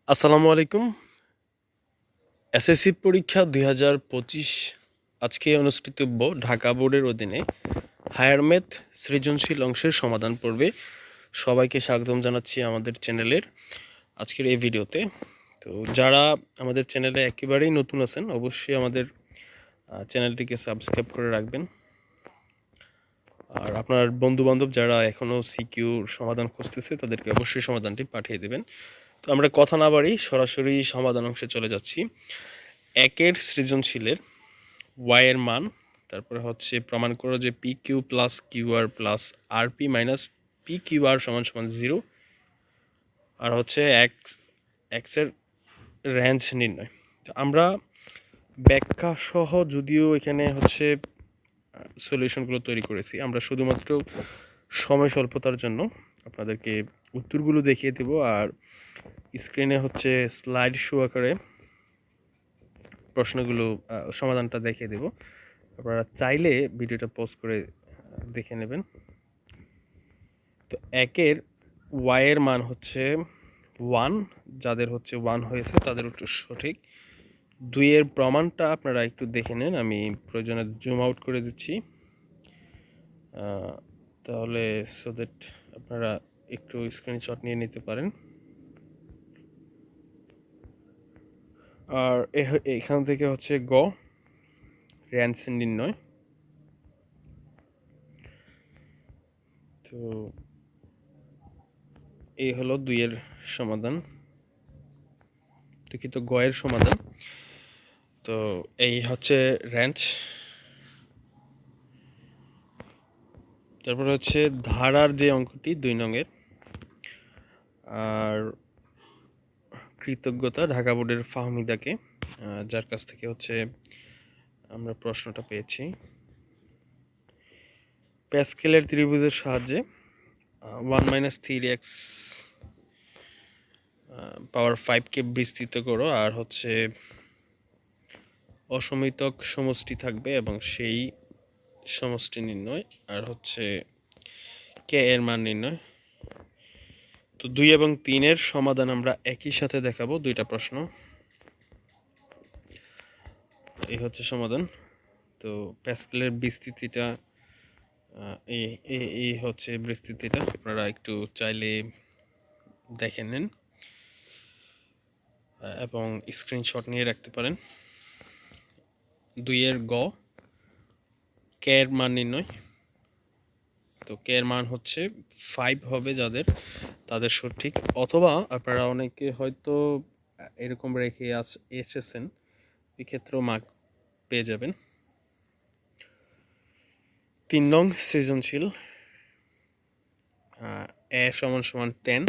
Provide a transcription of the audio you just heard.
আসসালামু আলাইকুম। এসএসসি পরীক্ষা ২০২৫ আজকে অনুষ্ঠিতব্য ঢাকা বোর্ডের অধীনে হায়ার ম্যাথ সৃজনশীল অংশের সমাধান পর্বে সবাইকে স্বাগতম জানাচ্ছি আমাদের চ্যানেলের আজকের এই ভিডিওতে। তো যারা আমাদের চ্যানেলে একেবারেই নতুন আছেন অবশ্যই আমাদের চ্যানেলটিকে সাবস্ক্রাইব করে রাখবেন। আর আপনার বন্ধুবান্ধব যারা এখনও সিকিউর সমাধান খুঁজতেছে তাদেরকে অবশ্যই সমাধানটি পাঠিয়ে দেবেন। তো আমরা কথা না বাড়ি সরাসরি সমাধান অংশে চলে যাচ্ছি। একের সৃজনশীলের ওয়াই এর মান, তারপরে হচ্ছে প্রমাণ করো যে P Q plus Q R plus আর P minus P Q R সমান সমান 0, আর হচ্ছে এক্সের রেঞ্জ নির্ণয়। তো আমরা ব্যাখ্যা সহ যদিও এখানে হচ্ছে সলিউশনগুলো তৈরি করেছি, আমরা শুধুমাত্র সময় স্বল্পতার জন্য আপনাদেরকে উত্তরগুলো দেখিয়ে দেব আর স্ক্রিনে হচ্ছে স্লাইড শো আকারে প্রশ্নগুলো সমাধানটা দেখিয়ে দেব। আপনারা চাইলে ভিডিওটা পজ করে দেখে নেবেন। তো একের ওয়াই এর মান হচ্ছে 1, যাদের হচ্ছে 1 হয়েছে তাদের উত্তর সঠিক। 2 এর প্রমাণটা আপনারা একটু দেখে নেন, আমি প্রয়োজনে জুম আউট করে দিচ্ছি তাহলে সো দ্যাট আপনারা একটু স্ক্রিনশট নিয়ে নিতে পারেন। আর এখান থেকে হচ্ছে গ রেঞ্জ নির্ণয়। তো এই হলো 2 এর সমাধান, দুঃখিত গ এর সমাধান। তো এই হচ্ছে রেঞ্জ। তারপরে হচ্ছে ধারার যে অঙ্কটি 2 নংয়ের, আর কৃতজ্ঞতা ঢাকা বোর্ডের ফাহমিদাকে, যার কাছ থেকে হচ্ছে আমরা প্রশ্নটা পেয়েছি। প্যাসকেলের ত্রিভুজের সাহায্যে 1 - 3x পাওয়ার 5কে বিস্তৃত করো, আর হচ্ছে অসমিতক সমষ্টি থাকবে এবং সেই সমষ্টি নির্ণয়, আর হচ্ছে কে এর মান নির্ণয়। তো 2 এবং 3 এর সমাধান আমরা একই সাথে দেখাবো, দুইটা প্রশ্ন। এই হচ্ছে সমাধান। তো প্যাসকেলের বিস্তৃতিটা এই হচ্ছে বিস্তৃতিটা, আপনারা একটু চাইলে দেখে নেন এবং স্ক্রিনশট নিয়ে রাখতে পারেন। 2 এর গ কে এর মান নির্ণয়। তো কে এর মান হচ্ছে 5 হবে যাদের, তাদের সঠিক, অথবা আপনারা অনেকে হয়তো এরকম রেখে এসেছেন, এক্ষেত্রেও মার্ক পেয়ে যাবেন। 3 নং সৃজনশীল এ সমান সমান 10,